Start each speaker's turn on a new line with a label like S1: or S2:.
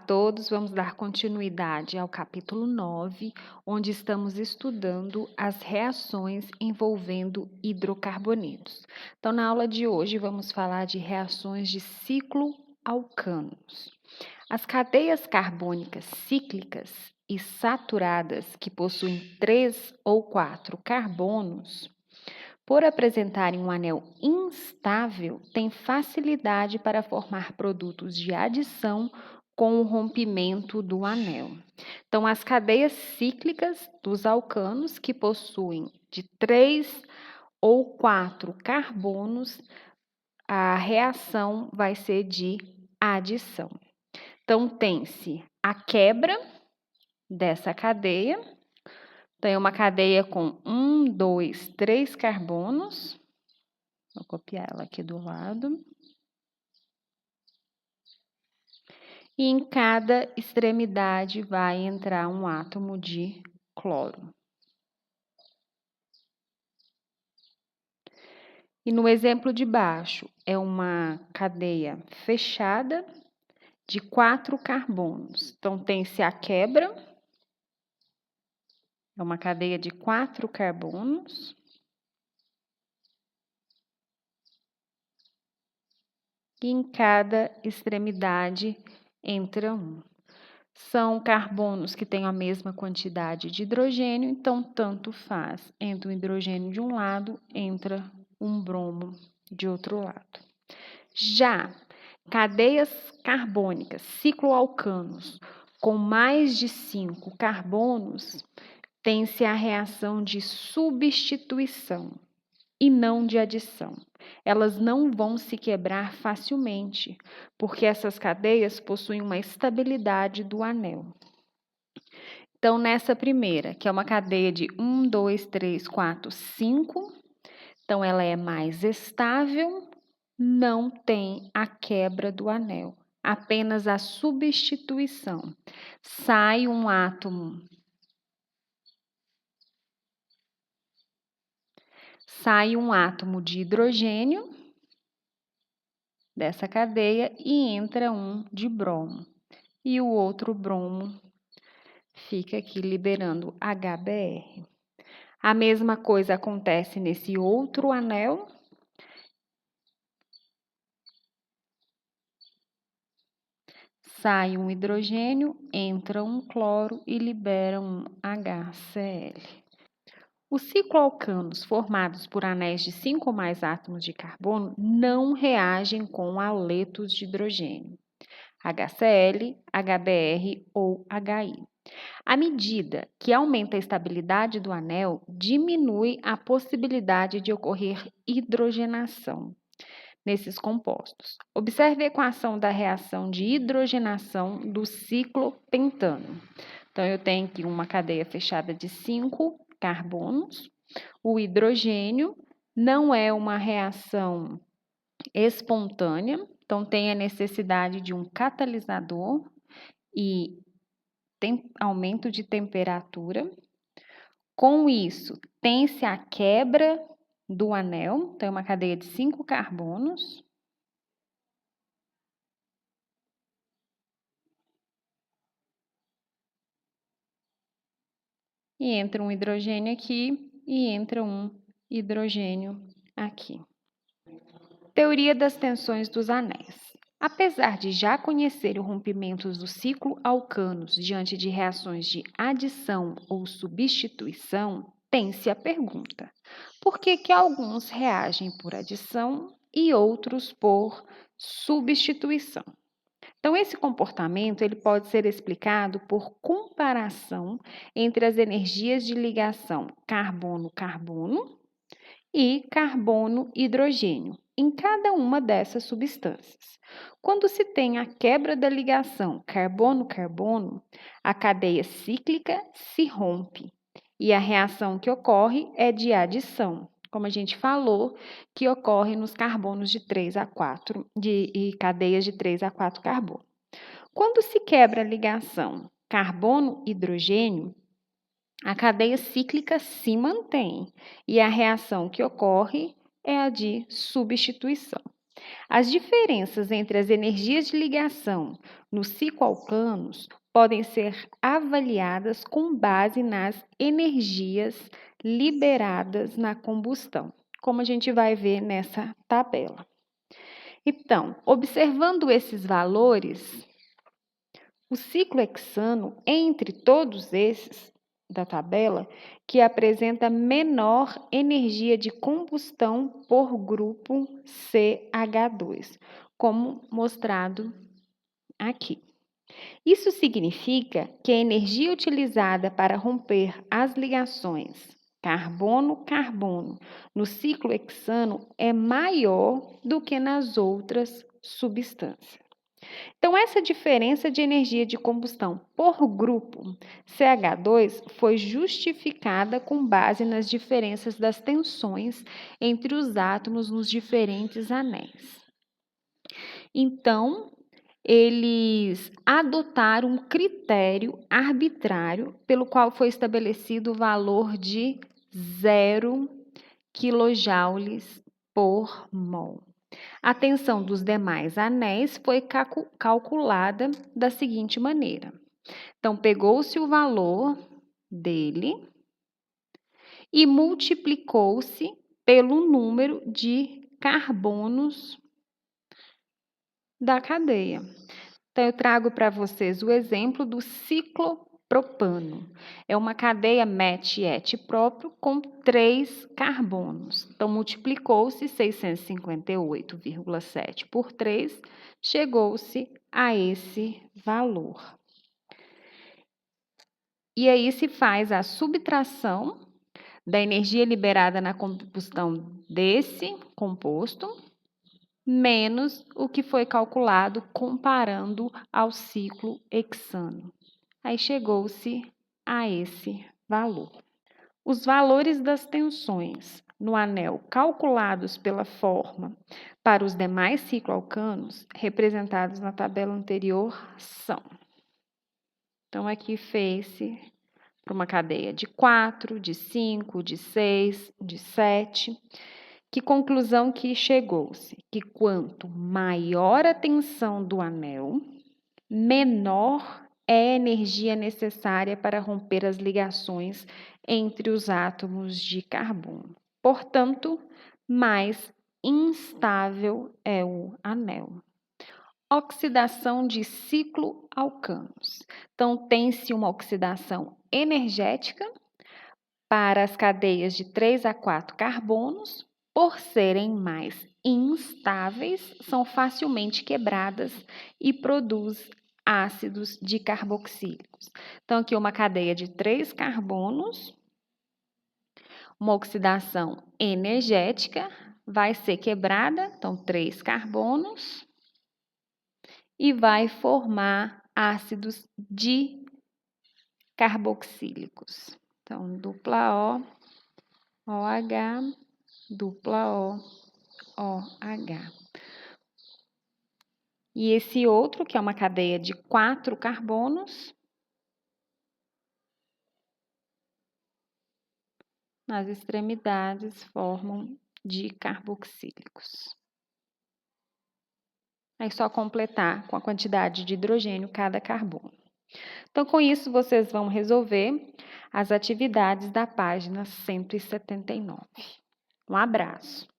S1: todos, vamos dar continuidade ao capítulo 9, onde estamos estudando as reações envolvendo hidrocarbonetos. Então, na aula de hoje, vamos falar de reações de ciclo alcanos. As cadeias carbônicas cíclicas e saturadas, que possuem 3 ou 4 carbonos, por apresentarem um anel instável, têm facilidade para formar produtos de adição com o rompimento do anel. Então, as cadeias cíclicas dos alcanos, que possuem de 3 ou 4 carbonos, a reação vai ser de adição. Então, tem-se a quebra dessa cadeia. Então, é uma cadeia com 1, 2, 3 carbonos. Vou copiar ela aqui do lado. E em cada extremidade vai entrar um átomo de cloro. E no exemplo de baixo, é uma cadeia fechada de 4 carbonos. Então, tem-se a quebra. É uma cadeia de 4 carbonos. E em cada extremidade entra um. São carbonos que têm a mesma quantidade de hidrogênio, então tanto faz. Entra um hidrogênio de um lado, entra um bromo de outro lado. Já cadeias carbônicas, cicloalcanos, com mais de 5 carbonos, tem-se a reação de substituição e não de adição. Elas não vão se quebrar facilmente, porque essas cadeias possuem uma estabilidade do anel. Então, nessa primeira, que é uma cadeia de 1, 2, 3, 4, 5, então ela é mais estável, não tem a quebra do anel, apenas a substituição. Sai um átomo de hidrogênio dessa cadeia e entra um de bromo. E o outro bromo fica aqui liberando HBr. A mesma coisa acontece nesse outro anel. Sai um hidrogênio, entra um cloro e libera um HCl. Os cicloalcanos formados por anéis de 5 ou mais átomos de carbono não reagem com haletos de hidrogênio, HCl, HBr ou HI. À medida que aumenta a estabilidade do anel, diminui a possibilidade de ocorrer hidrogenação nesses compostos. Observe a equação da reação de hidrogenação do ciclopentano. Então, eu tenho aqui uma cadeia fechada de 5 carbonos. O hidrogênio não é uma reação espontânea, então tem a necessidade de um catalisador e tem aumento de temperatura. Com isso, tem-se a quebra do anel, então é uma cadeia de 5 carbonos. E entra um hidrogênio aqui e entra um hidrogênio aqui. Teoria das tensões dos anéis. Apesar de já conhecer os rompimentos do ciclo alcanos diante de reações de adição ou substituição, tem-se a pergunta: por que alguns reagem por adição e outros por substituição? Então, esse comportamento ele pode ser explicado por comparação entre as energias de ligação carbono-carbono e carbono-hidrogênio em cada uma dessas substâncias. Quando se tem a quebra da ligação carbono-carbono, a cadeia cíclica se rompe e a reação que ocorre é de adição, como a gente falou, que ocorre nos carbonos de 3 a 4, e cadeias de 3 a 4 carbono. Quando se quebra a ligação carbono-hidrogênio, a cadeia cíclica se mantém e a reação que ocorre é a de substituição. As diferenças entre as energias de ligação nos cicloalcanos podem ser avaliadas com base nas energias liberadas na combustão, como a gente vai ver nessa tabela. Então, observando esses valores, o ciclo hexano, entre todos esses da tabela, que apresenta menor energia de combustão por grupo CH2, como mostrado aqui. Isso significa que a energia utilizada para romper as ligações carbono-carbono no ciclo hexano é maior do que nas outras substâncias. Então, essa diferença de energia de combustão por grupo CH2 foi justificada com base nas diferenças das tensões entre os átomos nos diferentes anéis. Então, eles adotaram um critério arbitrário pelo qual foi estabelecido o valor de 0 kJ por mol. A tensão dos demais anéis foi calculada da seguinte maneira. Então, pegou-se o valor dele e multiplicou-se pelo número de carbonos da cadeia. Então, eu trago para vocês o exemplo do ciclopropano. É uma cadeia MET-ET próprio com 3 carbonos. Então, multiplicou-se 658,7 por 3, chegou-se a esse valor. E aí se faz a subtração da energia liberada na combustão desse composto, menos o que foi calculado comparando ao ciclo hexano. Aí chegou-se a esse valor. Os valores das tensões no anel calculados pela forma para os demais cicloalcanos, representados na tabela anterior, são. Então, aqui fez-se para uma cadeia de 4, de 5, de 6, de 7. Que conclusão que chegou-se? Que quanto maior a tensão do anel, menor é a energia necessária para romper as ligações entre os átomos de carbono. Portanto, mais instável é o anel. Oxidação de cicloalcanos. Então, tem-se uma oxidação energética para as cadeias de 3 a 4 carbonos, por serem mais instáveis, são facilmente quebradas e produz ácidos dicarboxílicos. Então, aqui uma cadeia de 3 carbonos, uma oxidação energética, vai ser quebrada, então 3 carbonos, e vai formar ácidos dicarboxílicos. Então, dupla O, OH, dupla O, OH. E esse outro, que é uma cadeia de 4 carbonos, nas extremidades formam dicarboxílicos. É só completar com a quantidade de hidrogênio cada carbono. Então, com isso, vocês vão resolver as atividades da página 179. Um abraço.